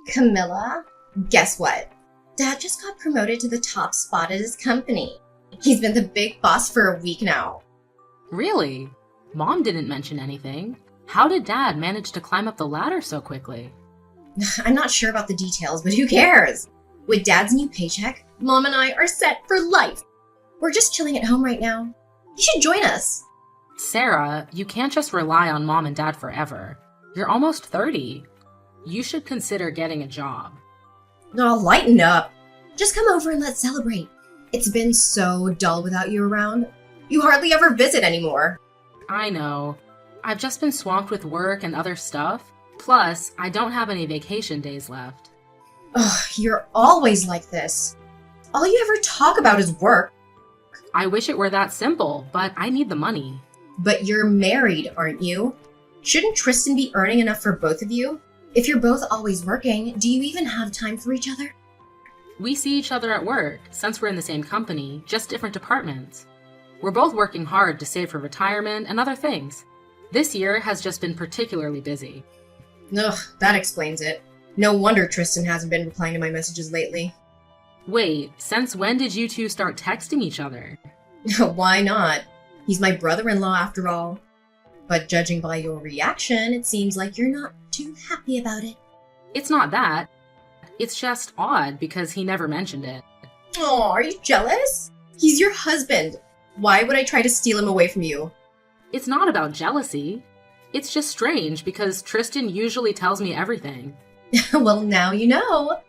Camilla, guess what? Dad just got promoted to the top spot at his company. He's been the big boss for a week now. Really? Mom didn't mention anything. How did Dad manage to climb up the ladder so quickly? I'm not sure about the details, but who cares? With Dad's new paycheck, Mom and I are set for life. We're just chilling at home right now. You should join us. Sarah, you can't just rely on Mom and Dad forever. You're almost 30. You should consider getting a job. Oh, lighten up. Just come over and let's celebrate. It's been so dull without you around. You hardly ever visit anymore. I know. I've just been swamped with work and other stuff. Plus, I don't have any vacation days left. Ugh, you're always like this. All you ever talk about is work. I wish it were that simple, but I need the money. But you're married, aren't you? Shouldn't Tristan be earning enough for both of you? If you're both always working, do you even have time for each other? We see each other at work, since we're in the same company, just different departments. We're both working hard to save for retirement and other things. This year has just been particularly busy. Ugh, that explains it. No wonder Tristan hasn't been replying to my messages lately. Wait, since when did you two start texting each other? Why not? He's my brother-in-law after all. But judging by your reaction, it seems like you're not too happy about it. It's not that. It's just odd because he never mentioned it. Oh, are you jealous? He's your husband. Why would I try to steal him away from you? It's not about jealousy. It's just strange because Tristan usually tells me everything. Well, now you know.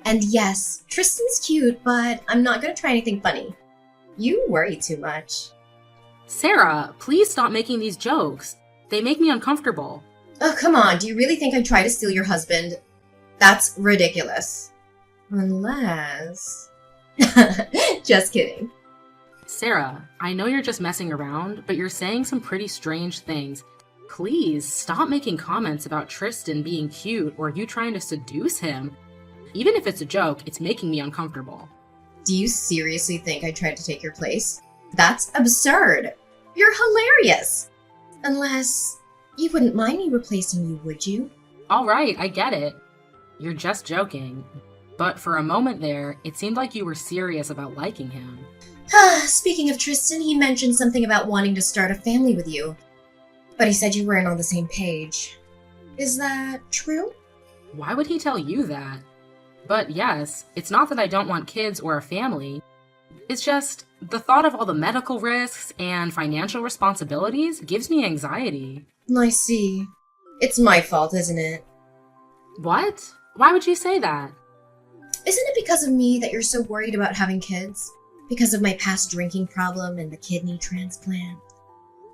And yes, Tristan's cute, but I'm not going to try anything funny. You worry too much. Sarah, please stop making these jokes. They make me uncomfortable. Oh, come on. Do you really think I'd try to steal your husband? That's ridiculous. Unless... Just kidding. Sarah, I know you're just messing around, but you're saying some pretty strange things. Please stop making comments about Tristan being cute or you trying to seduce him. Even if it's a joke, it's making me uncomfortable. Do you seriously think I tried to take your place? That's absurd. You're hilarious. Unless you wouldn't mind me replacing you, would you? All right, I get it. You're just joking. But for a moment there, it seemed like you were serious about liking him. Speaking of Tristan, he mentioned something about wanting to start a family with you. But he said you weren't on the same page. Is that true? Why would he tell you that? But yes, it's not that I don't want kids or a family. It's just the thought of all the medical risks and financial responsibilities gives me anxiety. I see. It's my fault, isn't it? What? Why would you say that? Isn't it because of me that you're so worried about having kids? Because of my past drinking problem and the kidney transplant?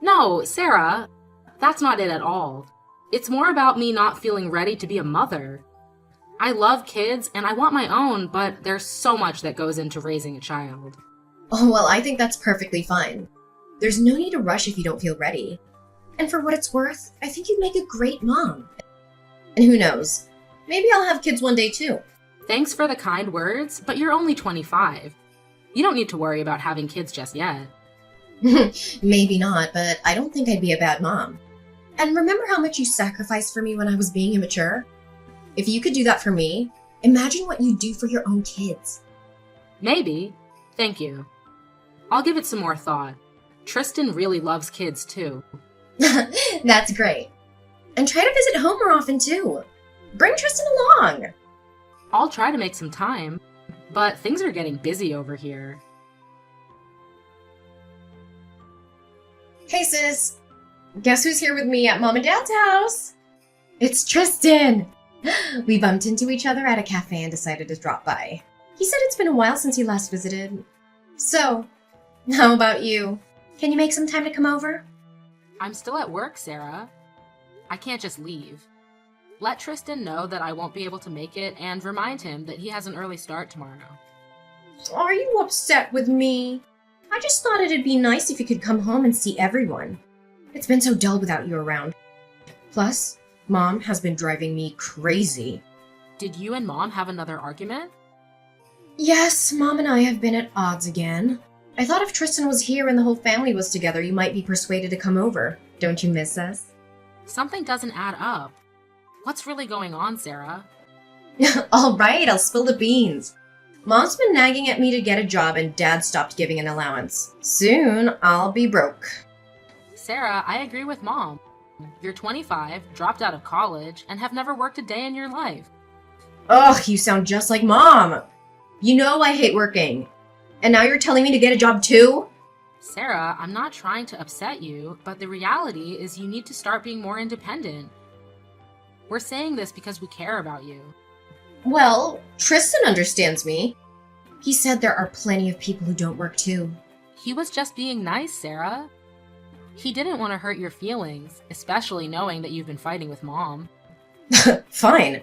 No, Sarah, that's not it at all. It's more about me not feeling ready to be a mother. I love kids and I want my own, but there's so much that goes into raising a child. Oh, well, I think that's perfectly fine. There's no need to rush if you don't feel ready. And for what it's worth, I think you'd make a great mom. And who knows, maybe I'll have kids one day too. Thanks for the kind words, but you're only 25. You don't need to worry about having kids just yet. Maybe not, but I don't think I'd be a bad mom. And remember how much you sacrificed for me when I was being immature? If you could do that for me, imagine what you'd do for your own kids. Maybe. Thank you. I'll give it some more thought. Tristan really loves kids too. That's great. And try to visit home more often too. Bring Tristan along. I'll try to make some time, but things are getting busy over here. Hey sis, guess who's here with me at Mom and Dad's house? It's Tristan. We bumped into each other at a cafe and decided to drop by. He said it's been a while since he last visited. So, how about you? Can you make some time to come over? I'm still at work, Sarah. I can't just leave. Let Tristan know that I won't be able to make it and remind him that he has an early start tomorrow. Are you upset with me? I just thought it'd be nice if you could come home and see everyone. It's been so dull without you around. Plus, Mom has been driving me crazy. Did you and Mom have another argument? Yes, Mom and I have been at odds again. I thought if Tristan was here and the whole family was together, you might be persuaded to come over. Don't you miss us? Something doesn't add up. What's really going on, Sarah? All right, I'll spill the beans. Mom's been nagging at me to get a job and Dad stopped giving an allowance. Soon, I'll be broke. Sarah, I agree with Mom. You're 25, dropped out of college, and have never worked a day in your life. Ugh, you sound just like Mom. You know I hate working. And now you're telling me to get a job too? Sarah, I'm not trying to upset you, but the reality is you need to start being more independent. We're saying this because we care about you. Well, Tristan understands me. He said there are plenty of people who don't work too. He was just being nice, Sarah. He didn't want to hurt your feelings, especially knowing that you've been fighting with Mom. Fine.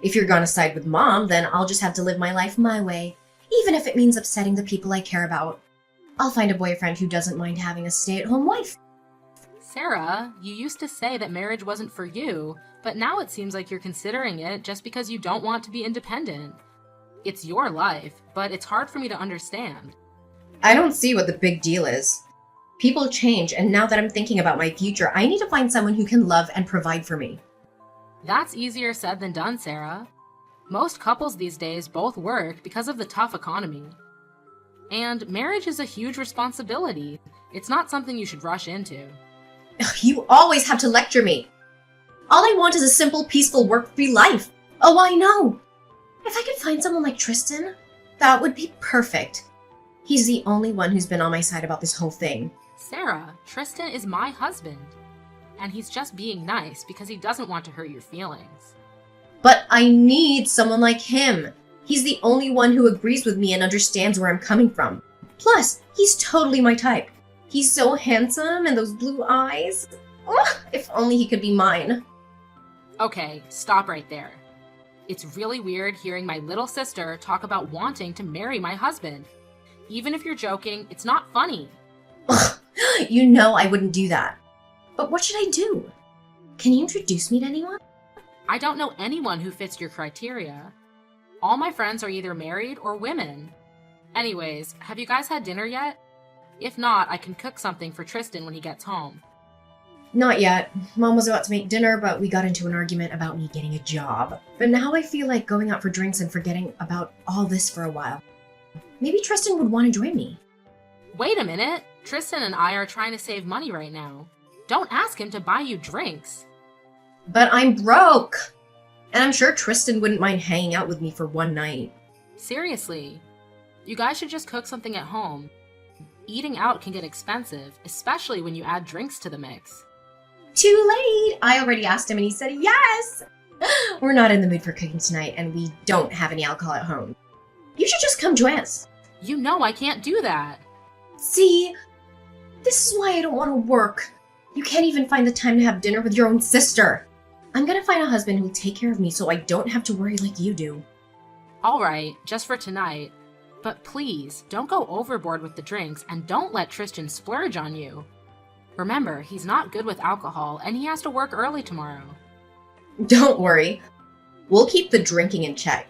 If you're gonna side with Mom, then I'll just have to live my life my way, even if it means upsetting the people I care about. I'll find a boyfriend who doesn't mind having a stay-at-home wife. Sarah, you used to say that marriage wasn't for you, but now it seems like you're considering it just because you don't want to be independent. It's your life, but it's hard for me to understand. I don't see what the big deal is. People change, and now that I'm thinking about my future, I need to find someone who can love and provide for me. That's easier said than done, Sarah. Most couples these days both work because of the tough economy. And marriage is a huge responsibility. It's not something you should rush into. You always have to lecture me. All I want is a simple, peaceful, work-free life. Oh, I know. If I could find someone like Tristan, that would be perfect. He's the only one who's been on my side about this whole thing. Sarah, Tristan is my husband. And he's just being nice because he doesn't want to hurt your feelings. But I need someone like him. He's the only one who agrees with me and understands where I'm coming from. Plus, he's totally my type. He's so handsome and those blue eyes. Ugh, if only he could be mine. Okay, stop right there. It's really weird hearing my little sister talk about wanting to marry my husband. Even if you're joking, it's not funny. Ugh, you know I wouldn't do that. But what should I do? Can you introduce me to anyone? I don't know anyone who fits your criteria. All my friends are either married or women. Anyways, have you guys had dinner yet? If not, I can cook something for Tristan when he gets home. Not yet. Mom was about to make dinner, but we got into an argument about me getting a job. But now I feel like going out for drinks and forgetting about all this for a while. Maybe Tristan would want to join me. Wait a minute. Tristan and I are trying to save money right now. Don't ask him to buy you drinks. But I'm broke! And I'm sure Tristan wouldn't mind hanging out with me for one night. Seriously. You guys should just cook something at home. Eating out can get expensive, especially when you add drinks to the mix. Too late! I already asked him and he said yes! We're not in the mood for cooking tonight and we don't have any alcohol at home. You should just come join us. You know I can't do that. See? This is why I don't want to work. You can't even find the time to have dinner with your own sister. I'm gonna find a husband who'll take care of me so I don't have to worry like you do. Alright, just for tonight. But please, don't go overboard with the drinks and don't let Tristan splurge on you. Remember, he's not good with alcohol and he has to work early tomorrow. Don't worry. We'll keep the drinking in check.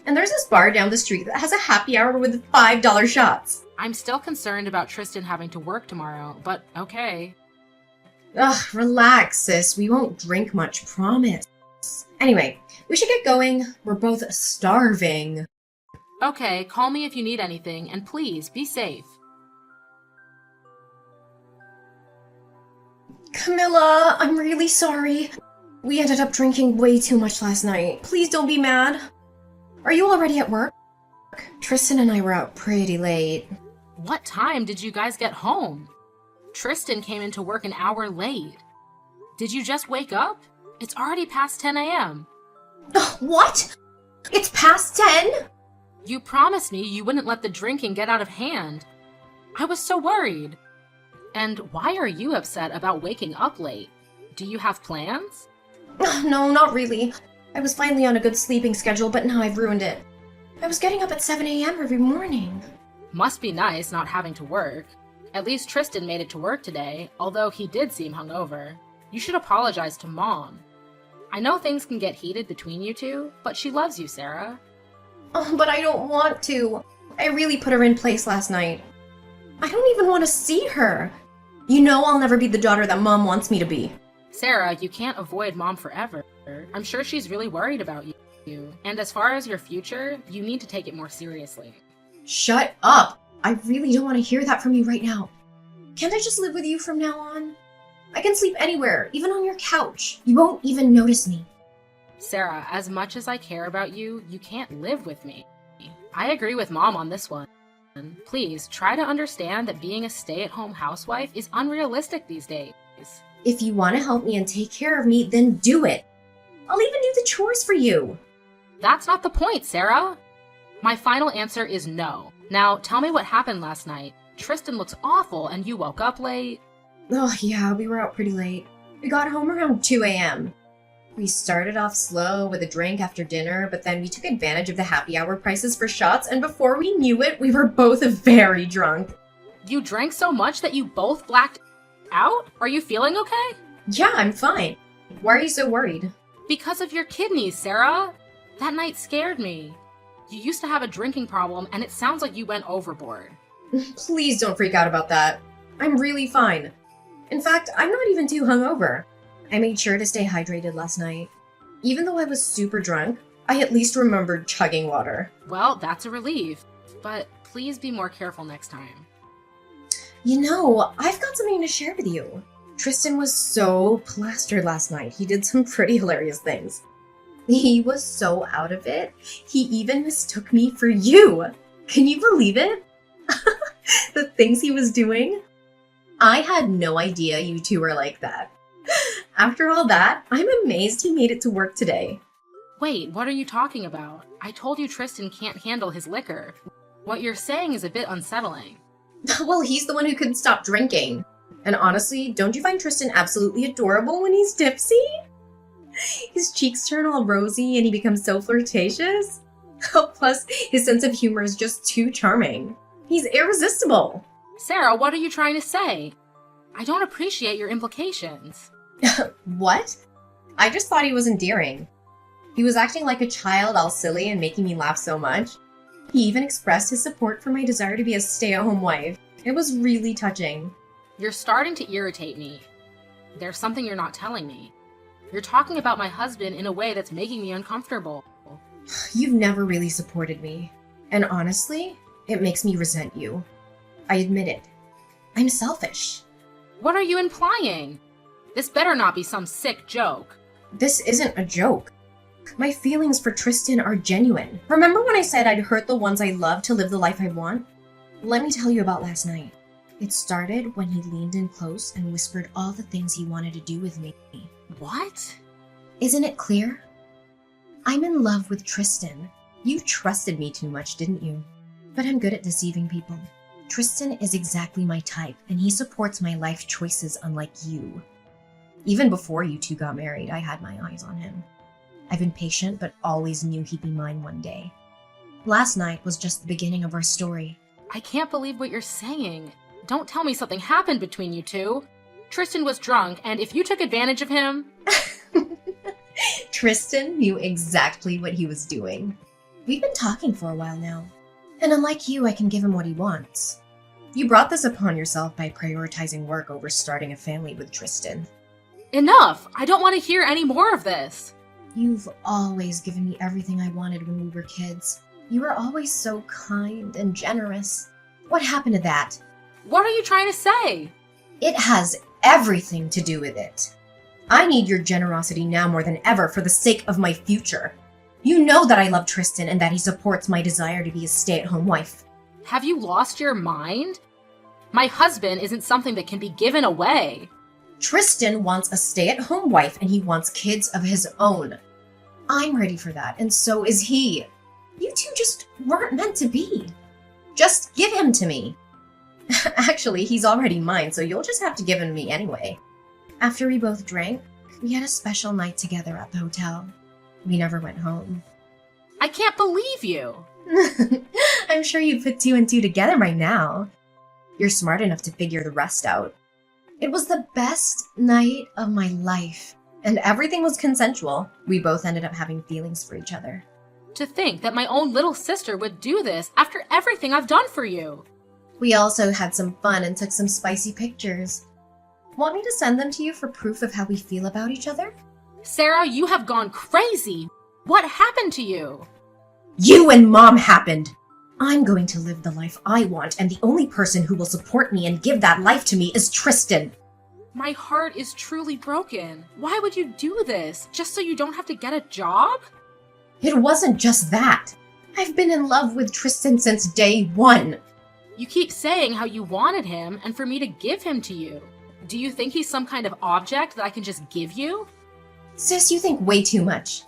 And there's this bar down the street that has a happy hour with $5 shots. I'm still concerned about Tristan having to work tomorrow, but okay. Ugh, relax, sis. We won't drink much, promise. Anyway, we should get going. We're both starving. Okay, call me if you need anything, and please, be safe. Camilla, I'm really sorry. We ended up drinking way too much last night. Please don't be mad. Are you already at work? Tristan and I were out pretty late. What time did you guys get home? Tristan came into work an hour late. Did you just wake up? It's already past 10 a.m. What? It's past 10? You promised me you wouldn't let the drinking get out of hand. I was so worried. And why are you upset about waking up late? Do you have plans? No, not really. I was finally on a good sleeping schedule, but now I've ruined it. I was getting up at 7 a.m. every morning. Must be nice not having to work. At least Tristan made it to work today, although he did seem hungover. You should apologize to Mom. I know things can get heated between you two, but she loves you, Sarah. Oh, but I don't want to. I really put her in place last night. I don't even want to see her. You know I'll never be the daughter that Mom wants me to be. Sarah, you can't avoid Mom forever. I'm sure she's really worried about you. you. And as far as your future, you need to take it more seriously. Shut up! I really don't want to hear that from you right now. Can't I just live with you from now on? I can sleep anywhere, even on your couch. You won't even notice me. Sarah, as much as I care about you, you can't live with me. I agree with Mom on this one. Please, try to understand that being a stay-at-home housewife is unrealistic these days. If you want to help me and take care of me, then do it. I'll even do the chores for you. That's not the point, Sarah. My final answer is no. Now, tell me what happened last night. Tristan looks awful and you woke up late. Oh yeah, we were out pretty late. We got home around 2 a.m. We started off slow with a drink after dinner, but then we took advantage of the happy hour prices for shots, and before we knew it, we were both very drunk. You drank so much that you both blacked out? Are you feeling okay? Yeah, I'm fine. Why are you so worried? Because of your kidneys, Sarah. That night scared me. You used to have a drinking problem, and it sounds like you went overboard. Please don't freak out about that. I'm really fine. In fact, I'm not even too hungover. I made sure to stay hydrated last night. Even though I was super drunk, I at least remembered chugging water. Well, that's a relief. But please be more careful next time. You know, I've got something to share with you. Tristan was so plastered last night. He did some pretty hilarious things. He was so out of it, he even mistook me for you. Can you believe it? The things he was doing? I had no idea you two were like that. After all that, I'm amazed he made it to work today. Wait, what are you talking about? I told you Tristan can't handle his liquor. What you're saying is a bit unsettling. Well, he's the one who couldn't stop drinking. And honestly, don't you find Tristan absolutely adorable when he's tipsy? His cheeks turn all rosy and he becomes so flirtatious. Oh, plus, his sense of humor is just too charming. He's irresistible. Sarah, what are you trying to say? I don't appreciate your implications. What? I just thought he was endearing. He was acting like a child, all silly and making me laugh so much. He even expressed his support for my desire to be a stay-at-home wife. It was really touching. You're starting to irritate me. There's something you're not telling me. You're talking about my husband in a way that's making me uncomfortable. You've never really supported me. And honestly, it makes me resent you. I admit it. I'm selfish. What are you implying? This better not be some sick joke. This isn't a joke. My feelings for Tristan are genuine. Remember when I said I'd hurt the ones I love to live the life I want? Let me tell you about last night. It started when he leaned in close and whispered all the things he wanted to do with me. What? Isn't it clear? I'm in love with Tristan. You trusted me too much, didn't you? But I'm good at deceiving people. Tristan is exactly my type, and he supports my life choices unlike you. Even before you two got married, I had my eyes on him. I've been patient, but always knew he'd be mine one day. Last night was just the beginning of our story. I can't believe what you're saying. Don't tell me something happened between you two. Tristan was drunk, and if you took advantage of him... Tristan knew exactly what he was doing. We've been talking for a while now. And unlike you, I can give him what he wants. You brought this upon yourself by prioritizing work over starting a family with Tristan. Enough! I don't want to hear any more of this. You've always given me everything I wanted when we were kids. You were always so kind and generous. What happened to that? What are you trying to say? It has everything to do with it. I need your generosity now more than ever for the sake of my future. You know that I love Tristan and that he supports my desire to be a stay-at-home wife. Have you lost your mind? My husband isn't something that can be given away. Tristan wants a stay-at-home wife and he wants kids of his own. I'm ready for that, and so is he. You two just weren't meant to be. Just give him to me. Actually, he's already mine, so you'll just have to give him to me anyway. After we both drank, we had a special night together at the hotel. We never went home. I can't believe you. I'm sure you put two and two together by now. You're smart enough to figure the rest out. It was the best night of my life, and everything was consensual. We both ended up having feelings for each other. To think that my own little sister would do this after everything I've done for you. We also had some fun and took some spicy pictures. Want me to send them to you for proof of how we feel about each other? Sarah, you have gone crazy. What happened to you? You and Mom happened! I'm going to live the life I want, and the only person who will support me and give that life to me is Tristan. My heart is truly broken. Why would you do this? Just so you don't have to get a job? It wasn't just that. I've been in love with Tristan since day one. You keep saying how you wanted him and for me to give him to you. Do you think he's some kind of object that I can just give you? Sis, you think way too much.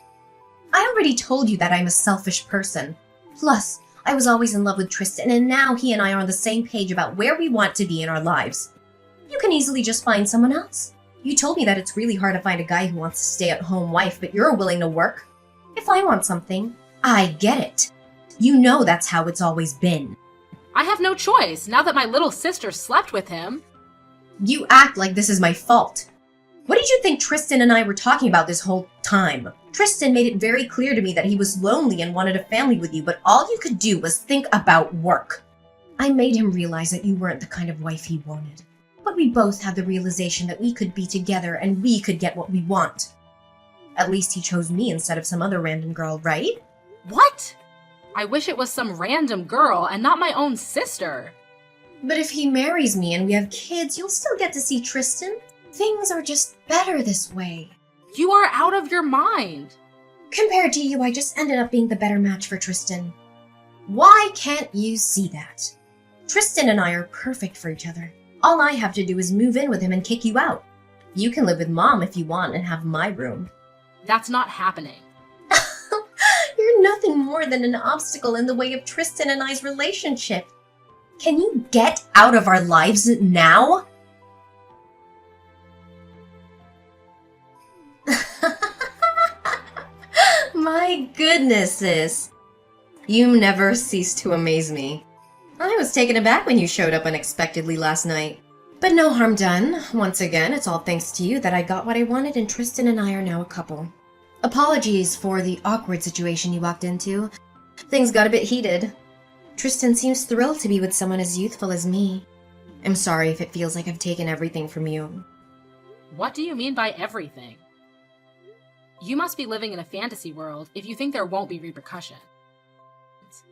I already told you that I'm a selfish person. Plus, I was always in love with Tristan, and now he and I are on the same page about where we want to be in our lives. You can easily just find someone else. You told me that it's really hard to find a guy who wants to stay at home wife, but you're willing to work. If I want something, I get it. You know that's how it's always been. I have no choice now that my little sister slept with him. You act like this is my fault. What did you think Tristan and I were talking about this whole time? Tristan made it very clear to me that he was lonely and wanted a family with you, but all you could do was think about work. I made him realize that you weren't the kind of wife he wanted. But we both had the realization that we could be together and we could get what we want. At least he chose me instead of some other random girl, right? What? I wish it was some random girl and not my own sister. But if he marries me and we have kids, you'll still get to see Tristan. Things are just better this way. You are out of your mind. Compared to you, I just ended up being the better match for Tristan. Why can't you see that? Tristan and I are perfect for each other. All I have to do is move in with him and kick you out. You can live with Mom if you want and have my room. That's not happening. You're nothing more than an obstacle in the way of Tristan and I's relationship. Can you get out of our lives now? My goodness, sis. You never cease to amaze me. I was taken aback when you showed up unexpectedly last night. But no harm done. Once again, it's all thanks to you that I got what I wanted and Tristan and I are now a couple. Apologies for the awkward situation you walked into. Things got a bit heated. Tristan seems thrilled to be with someone as youthful as me. I'm sorry if it feels like I've taken everything from you. What do you mean by everything? You must be living in a fantasy world if you think there won't be repercussions.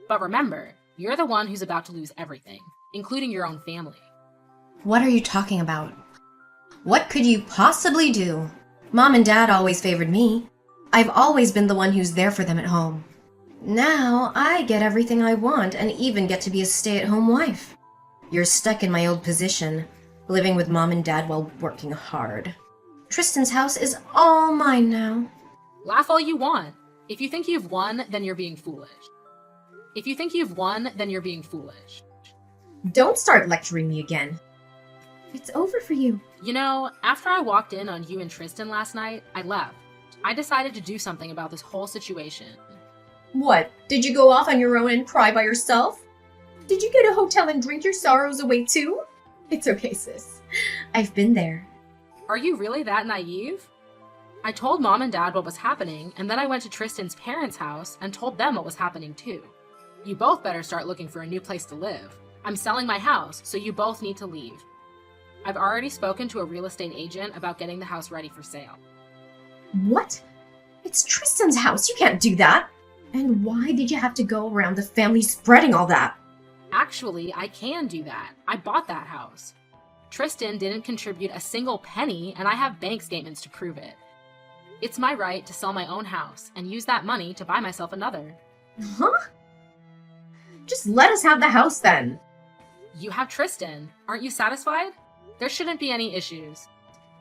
But remember, you're the one who's about to lose everything, including your own family. What are you talking about? What could you possibly do? Mom and Dad always favored me. I've always been the one who's there for them at home. Now, I get everything I want and even get to be a stay-at-home wife. You're stuck in my old position, living with Mom and Dad while working hard. Tristan's house is all mine now. Laugh all you want. If you think you've won, then you're being foolish. If you think you've won, then you're being foolish. Don't start lecturing me again. It's over for you. You know, after I walked in on you and Tristan last night, I left. I decided to do something about this whole situation. What? Did you go off on your own and cry by yourself? Did you get a hotel and drink your sorrows away too? It's okay, sis. I've been there. Are you really that naive? I told Mom and Dad what was happening, and then I went to Tristan's parents' house and told them what was happening too. You both better start looking for a new place to live. I'm selling my house, so you both need to leave. I've already spoken to a real estate agent about getting the house ready for sale. What? It's Tristan's house. You can't do that. And why did you have to go around the family spreading all that? Actually, I can do that. I bought that house. Tristan didn't contribute a single penny, and I have bank statements to prove it. It's my right to sell my own house and use that money to buy myself another. Huh? Just let us have the house then. You have Tristan. Aren't you satisfied? There shouldn't be any issues.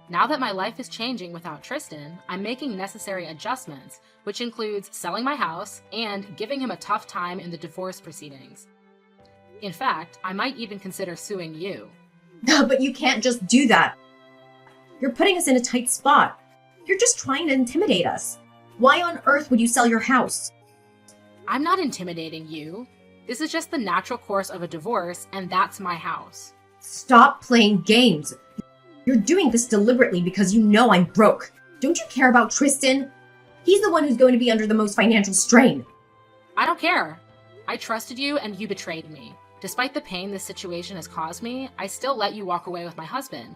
Now that my life is changing without Tristan, I'm making necessary adjustments, which includes selling my house and giving him a tough time in the divorce proceedings. In fact, I might even consider suing you. But you can't just do that. You're putting us in a tight spot. You're just trying to intimidate us. Why on earth would you sell your house? I'm not intimidating you. This is just the natural course of a divorce, and that's my house. Stop playing games. You're doing this deliberately because you know I'm broke. Don't you care about Tristan? He's the one who's going to be under the most financial strain. I don't care. I trusted you and you betrayed me. Despite the pain this situation has caused me, I still let you walk away with my husband.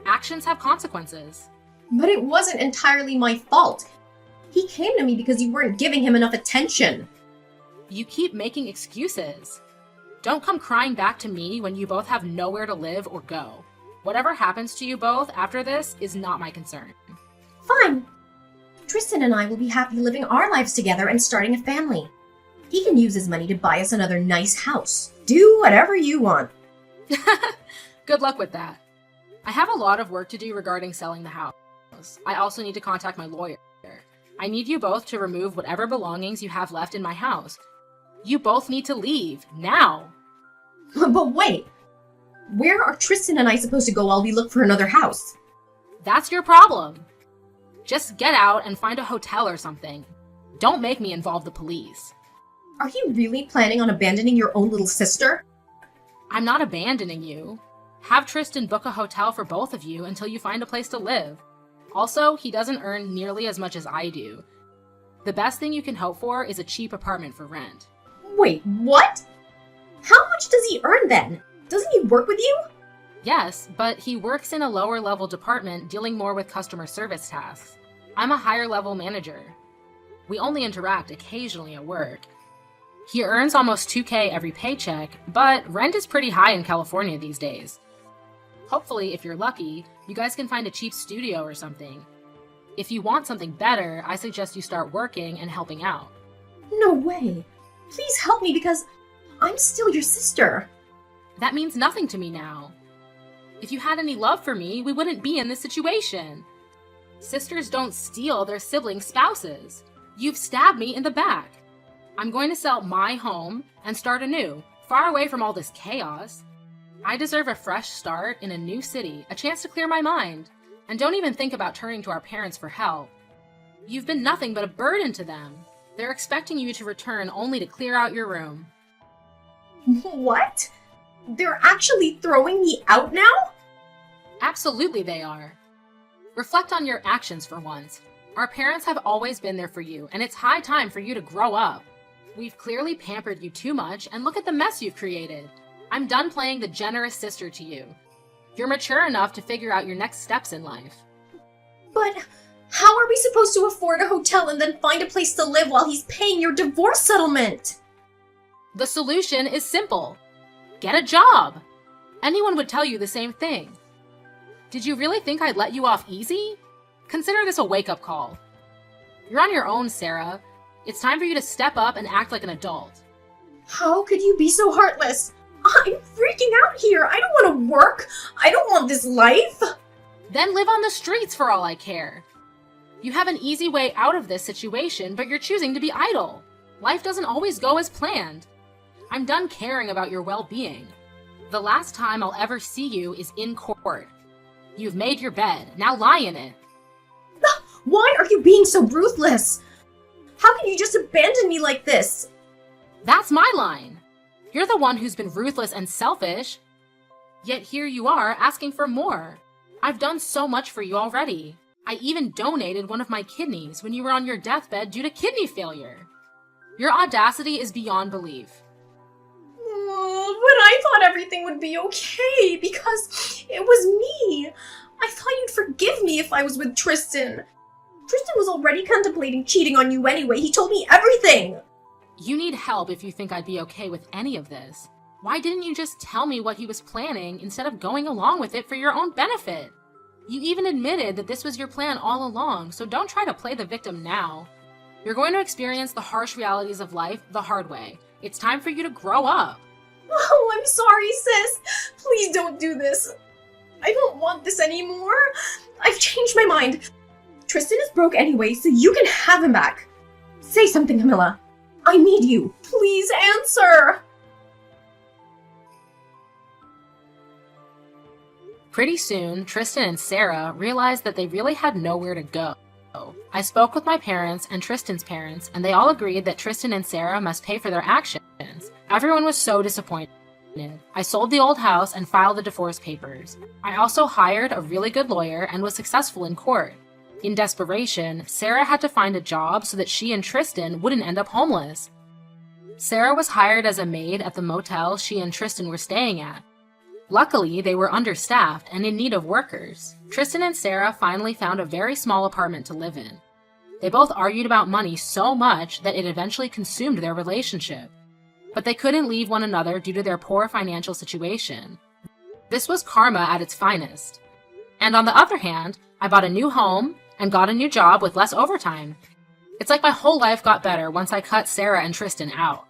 Actions have consequences. But it wasn't entirely my fault. He came to me because you weren't giving him enough attention. You keep making excuses. Don't come crying back to me when you both have nowhere to live or go. Whatever happens to you both after this is not my concern. Fine. Tristan and I will be happy living our lives together and starting a family. He can use his money to buy us another nice house. Do whatever you want. Good luck with that. I have a lot of work to do regarding selling the house. I also need to contact my lawyer. I need you both to remove whatever belongings you have left in my house. You both need to leave, now! But wait! Where are Tristan and I supposed to go while we look for another house? That's your problem. Just get out and find a hotel or something. Don't make me involve the police. Are you really planning on abandoning your own little sister? I'm not abandoning you. Have Tristan book a hotel for both of you until you find a place to live. Also, he doesn't earn nearly as much as I do. The best thing you can hope for is a cheap apartment for rent. Wait, what? How much does he earn then? Doesn't he work with you? Yes, but he works in a lower level department dealing more with customer service tasks. I'm a higher level manager. We only interact occasionally at work. He earns almost $2,000 every paycheck, but rent is pretty high in California these days. Hopefully, if you're lucky, you guys can find a cheap studio or something. If you want something better, I suggest you start working and helping out. No way. Please help me because I'm still your sister. That means nothing to me now. If you had any love for me, we wouldn't be in this situation. Sisters don't steal their siblings' spouses. You've stabbed me in the back. I'm going to sell my home and start anew, far away from all this chaos. I deserve a fresh start in a new city, a chance to clear my mind. And don't even think about turning to our parents for help. You've been nothing but a burden to them. They're expecting you to return only to clear out your room. What? They're actually throwing me out now? Absolutely they are. Reflect on your actions for once. Our parents have always been there for you, and it's high time for you to grow up. We've clearly pampered you too much, and look at the mess you've created. I'm done playing the generous sister to you. You're mature enough to figure out your next steps in life. But how are we supposed to afford a hotel and then find a place to live while he's paying your divorce settlement? The solution is simple. Get a job. Anyone would tell you the same thing. Did you really think I'd let you off easy? Consider this a wake-up call. You're on your own, Sarah. It's time for you to step up and act like an adult. How could you be so heartless? I'm freaking out here. I don't want to work. I don't want this life. Then live on the streets for all I care. You have an easy way out of this situation, but you're choosing to be idle. Life doesn't always go as planned. I'm done caring about your well-being. The last time I'll ever see you is in court. You've made your bed. Now lie in it. Why are you being so ruthless? How can you just abandon me like this? That's my line. You're the one who's been ruthless and selfish. Yet here you are asking for more. I've done so much for you already. I even donated one of my kidneys when you were on your deathbed due to kidney failure. Your audacity is beyond belief. But I thought everything would be okay because it was me. I thought you'd forgive me if I was with Tristan. Tristan was already contemplating cheating on you anyway. He told me everything. You need help if you think I'd be okay with any of this. Why didn't you just tell me what he was planning instead of going along with it for your own benefit? You even admitted that this was your plan all along, so don't try to play the victim now. You're going to experience the harsh realities of life the hard way. It's time for you to grow up. Oh, I'm sorry, sis. Please don't do this. I don't want this anymore. I've changed my mind. Tristan is broke anyway, so you can have him back. Say something, Camilla. I need you. Please answer. Pretty soon, Tristan and Sarah realized that they really had nowhere to go. I spoke with my parents and Tristan's parents, and they all agreed that Tristan and Sarah must pay for their actions. Everyone was so disappointed. I sold the old house and filed the divorce papers. I also hired a really good lawyer and was successful in court. In desperation, Sarah had to find a job so that she and Tristan wouldn't end up homeless. Sarah was hired as a maid at the motel she and Tristan were staying at. Luckily, they were understaffed and in need of workers. Tristan and Sarah finally found a very small apartment to live in. They both argued about money so much that it eventually consumed their relationship. But they couldn't leave one another due to their poor financial situation. This was karma at its finest. And on the other hand, I bought a new home and got a new job with less overtime. It's like my whole life got better once I cut Sarah and Tristan out.